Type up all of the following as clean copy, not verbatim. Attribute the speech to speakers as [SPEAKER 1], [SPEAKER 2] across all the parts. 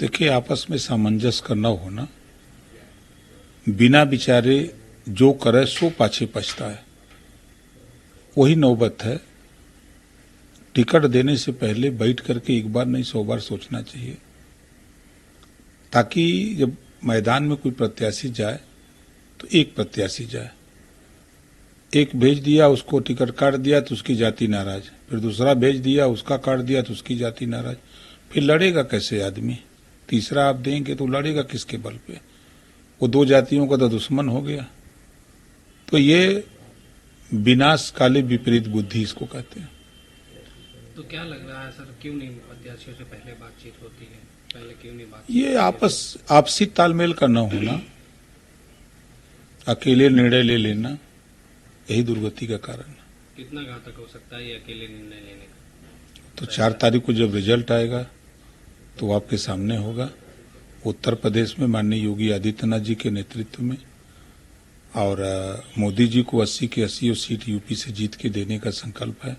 [SPEAKER 1] देखिए, आपस में सामंजस्य का न होना, बिना विचारे जो करे सो पाछे पछता है, वही नौबत है। टिकट देने से पहले बैठ करके एक बार नहीं 100 बार सोचना चाहिए, ताकि जब मैदान में कोई प्रत्याशी जाए तो एक प्रत्याशी जाए। एक भेज दिया, उसको टिकट काट दिया तो उसकी जाति नाराज, फिर दूसरा भेज दिया, उसका काट दिया तो उसकी जाति नाराज, फिर लड़ेगा कैसे आदमी? तीसरा आप देंगे तो लड़ेगा किसके बल पे? वो दो जातियों का तो दुश्मन हो गया। तो ये विनाशकाली विपरीत बुद्धि इसको कहते हैं।
[SPEAKER 2] तो क्या लग रहा है सर, क्यों नहीं प्रत्याशियों से पहले बातचीत होती है? पहले क्यों नहीं बात?
[SPEAKER 1] ये आपसी तालमेल का न होना, अकेले निर्णय ले लेना, यही दुर्गति का कारण है।
[SPEAKER 2] कितना घातक हो सकता है ये अकेले निर्णय लेने का?
[SPEAKER 1] तो 4 तारीख को जब रिजल्ट आएगा तो आपके सामने होगा। उत्तर प्रदेश में माननीय योगी आदित्यनाथ जी के नेतृत्व में और मोदी जी को 80 की 80 सीट यूपी से जीत के देने का संकल्प है,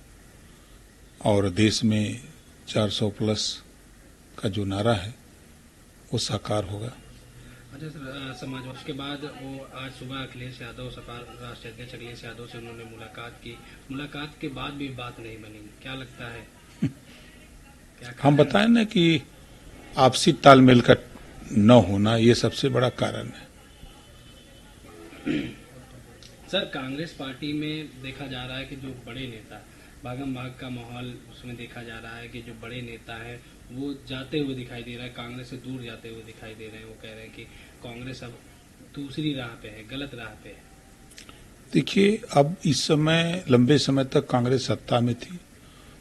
[SPEAKER 1] और देश में 400 प्लस का जो नारा है वो साकार होगा।
[SPEAKER 2] अच्छा सर, समाजवाद के बाद वो आज सुबह अखिलेश यादव, सपा राष्ट्रीय अध्यक्ष अखिलेश यादव से उन्होंने मुलाकात की। मुलाकात के बाद भी बात नहीं बनी, क्या लगता है?
[SPEAKER 1] हम बताएं ना कि आपसी तालमेल का न होना ये सबसे बड़ा कारण है।
[SPEAKER 2] सर, कांग्रेस पार्टी में देखा जा रहा है कि जो बड़े नेता, भागम भाग का माहौल उसमें देखा जा रहा है कि जो बड़े नेता हैं वो जाते हुए दिखाई दे रहा है, कांग्रेस से दूर जाते हुए दिखाई दे रहे हैं। वो कह रहे हैं कि कांग्रेस अब दूसरी राह पे है, गलत राह पे है।
[SPEAKER 1] देखिए, अब इस समय लंबे समय तक कांग्रेस सत्ता में थी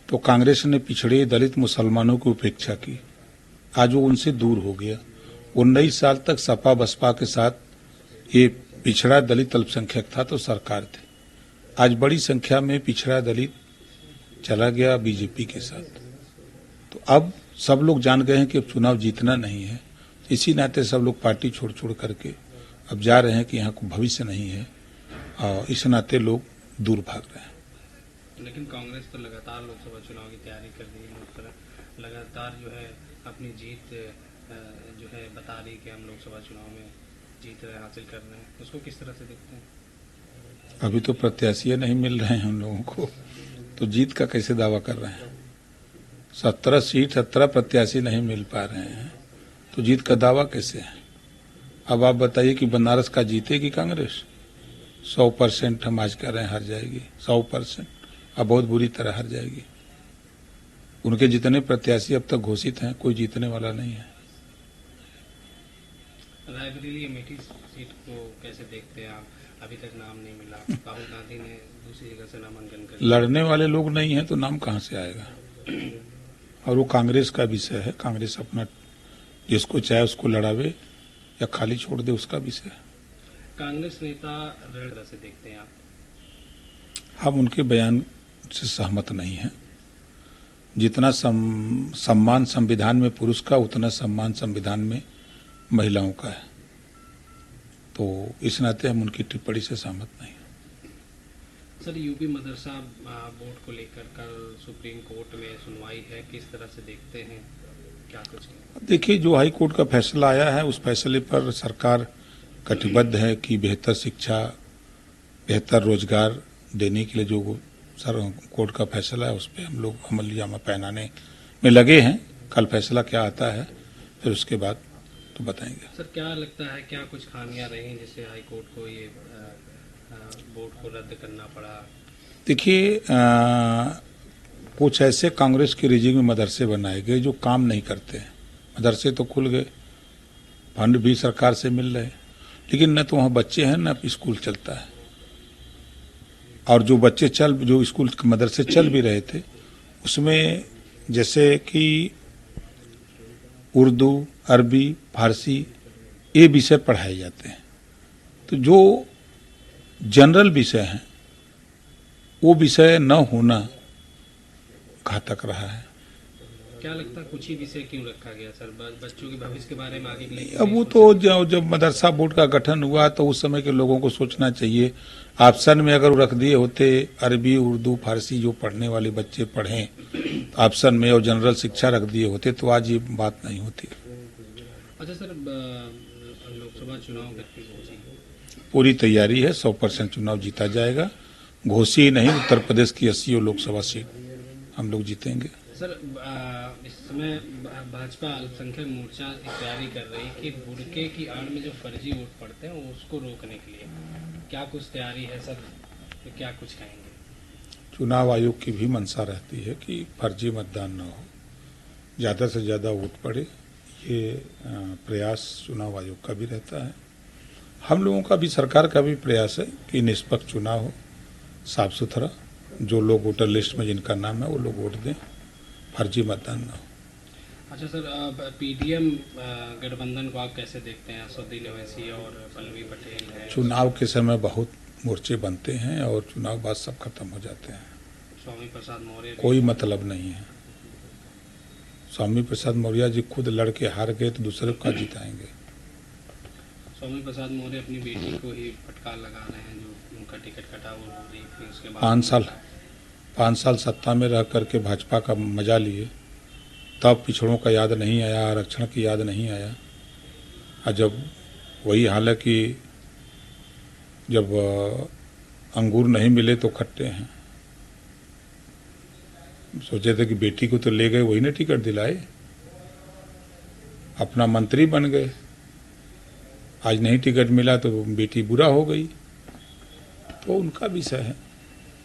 [SPEAKER 1] तो कांग्रेस ने पिछड़े दलित मुसलमानों की उपेक्षा की। आज वो उनसे दूर हो गया। 19 साल तक सपा बसपा के साथ ये पिछड़ा दलित अल्पसंख्यक था तो सरकार थे। आज बड़ी संख्या में पिछड़ा दलित चला गया बीजेपी के साथ। तो अब सब लोग जान गए हैं कि अब चुनाव जीतना नहीं है, इसी नाते सब लोग पार्टी छोड़ छोड़ करके अब जा रहे हैं कि यहाँ को भविष्य नहीं है, और इस नाते लोग दूर भाग रहे हैं।
[SPEAKER 2] लेकिन कांग्रेस तो लगातार लोकसभा चुनाव की तैयारी कर रही है, लगातार जो है अपनी जीत जो है बता रही कि हम लोकसभा चुनाव में जीत हासिल कर रहे हैं। उसको किस तरह से देखते हैं?
[SPEAKER 1] अभी तो प्रत्याशी नहीं मिल रहे हैं उन लोगों को, तो जीत का कैसे दावा कर रहे हैं? 17 सीट 17 प्रत्याशी नहीं मिल पा रहे हैं तो जीत का दावा कैसे है? अब आप बताइए कि बनारस का जीतेगी कांग्रेस? 100% हम आज कह रहे हैं हार जाएगी, 100%। अब बहुत बुरी तरह हार जाएगी। उनके जितने प्रत्याशी अब तक घोषित हैं, कोई जीतने वाला नहीं है।
[SPEAKER 2] रायबरेली अमेठी सीट को कैसे देखते हैं आप? अभी तक नाम नहीं मिला, राहुल गांधी ने दूसरी जगह से नामांकन कर।
[SPEAKER 1] लड़ने वाले लोग नहीं हैं तो नाम कहां से आएगा? और वो कांग्रेस का विषय है। कांग्रेस अपना जिसको चाहे उसको लड़ावे या खाली छोड़ दे, उसका विषय है।
[SPEAKER 2] कांग्रेस नेता रण से देखते हैं आप?
[SPEAKER 1] हम उनके बयान से सहमत नहीं हैं। जितना सम्मान संविधान में पुरुष का, उतना सम्मान संविधान में महिलाओं का है। तो इस नाते हम उनकी टिप्पणी से सहमत नहीं हैं।
[SPEAKER 2] सर, यूपी मदरसा बोर्ड को लेकर कल सुप्रीम कोर्ट में सुनवाई है, किस तरह से देखते हैं? क्या कुछ?
[SPEAKER 1] देखिए, जो हाई कोर्ट का फैसला आया है उस फैसले पर सरकार कटिबद्ध है कि बेहतर शिक्षा, बेहतर रोजगार देने के लिए जो सर कोर्ट का फैसला है उस पर हम लोग अमलीजामा पहनाने में लगे हैं। कल फैसला क्या आता है फिर उसके बाद तो बताएंगे।
[SPEAKER 2] सर, क्या लगता है, क्या कुछ खामियां रही जिससे हाई कोर्ट को ये बोर्ड को रद्द करना पड़ा?
[SPEAKER 1] देखिए, कुछ ऐसे कांग्रेस के रिजीम में मदरसे बनाए गए जो काम नहीं करते हैं। मदरसे तो खुल गए, फंड भी सरकार से मिल रहे, लेकिन न तो वहाँ बच्चे हैं न स्कूल चलता है। और जो स्कूल मदरसे चल भी रहे थे उसमें जैसे कि उर्दू, अरबी, फारसी ये विषय पढ़ाए जाते हैं। तो जो जनरल विषय हैं वो विषय न होना घातक रहा है।
[SPEAKER 2] क्या लगता है कुछ ही विषय क्यों रखा गया सर? बच्चों के भविष्य के बारे में आगे के लिए?
[SPEAKER 1] अब वो तो जब मदरसा बोर्ड का गठन हुआ तो उस समय के लोगों को सोचना चाहिए। ऑप्शन में अगर रख दिए होते अरबी, उर्दू, फारसी जो पढ़ने वाले बच्चे पढ़ें, ऑप्शन में और जनरल शिक्षा रख दिए होते तो आज ये बात नहीं होती।
[SPEAKER 2] अच्छा सर, लोकसभा चुनाव की घोषी
[SPEAKER 1] पूरी तैयारी है, 100% चुनाव जीता जाएगा। घोषी ही नहीं, उत्तर प्रदेश की 80 लोकसभा सीट हम लोग जीतेंगे।
[SPEAKER 2] सर, इस समय भाजपा अल्पसंख्यक मोर्चा तैयारी कर रही है कि बुरके की आड़ में जो फर्जी वोट पड़ते हैं उसको रोकने के लिए क्या कुछ तैयारी है सर, तो क्या कुछ कहेंगे?
[SPEAKER 1] चुनाव आयोग की भी मंशा रहती है कि फर्जी मतदान न हो, ज़्यादा से ज़्यादा वोट पड़े, ये प्रयास चुनाव आयोग का भी रहता है। हम लोगों का भी, सरकार का भी प्रयास है कि निष्पक्ष चुनाव हो, साफ सुथरा, जो लोग वोटर लिस्ट में जिनका नाम है वो लोग वोट दें, फर्जी मतदान न हो।
[SPEAKER 2] अच्छा सर, पीडीएम गठबंधन को आप कैसे देखते हैं? असदुद्दीन ओवैसी और पल्लवी पटेल है।
[SPEAKER 1] चुनाव के समय बहुत मोर्चे बनते हैं और चुनाव बाद सब खत्म हो जाते हैं,
[SPEAKER 2] स्वामी प्रसाद मौर्य
[SPEAKER 1] कोई मतलब नहीं है। स्वामी प्रसाद मौर्य जी खुद लड़के हार गए तो दूसरे को जिताएंगे।
[SPEAKER 2] स्वामी प्रसाद मौर्य अपनी बेटी को ही फटकार लगा रहे हैं, जो उनका टिकट कटा वो हो रही, फिर उसके बाद
[SPEAKER 1] 5 साल सत्ता में रह करके भाजपा का मजा लिए, तब पिछड़ों का याद नहीं आया, आरक्षण की याद नहीं आया। और जब वही हाल है कि जब अंगूर नहीं मिले तो खट्टे हैं। सोचे थे कि बेटी को तो ले गए, वही ने टिकट दिलाए, अपना मंत्री बन गए, आज नहीं टिकट मिला तो बेटी बुरा हो गई, तो उनका विषय है।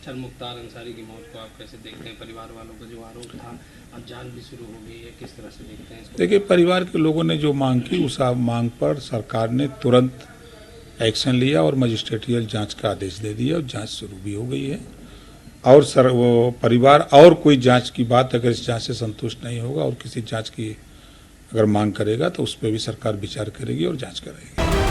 [SPEAKER 2] सर, मुख्तार अंसारी की मौत को आप कैसे देखते हैं? परिवार वालों का जो आरोप था, अब जांच भी शुरू हो गई है, किस तरह से देखते हैं इसको?
[SPEAKER 1] देखिए, परिवार के लोगों ने जो मांग की, उस मांग पर सरकार ने तुरंत एक्शन लिया और मजिस्ट्रेटियल जांच का आदेश दे दिया और जांच शुरू भी हो गई है। और वो परिवार और कोई जांच की बात अगर इस जांच से संतुष्ट नहीं होगा और किसी जांच की अगर मांग करेगा तो उस पर भी सरकार विचार करेगी और जांच करेगी।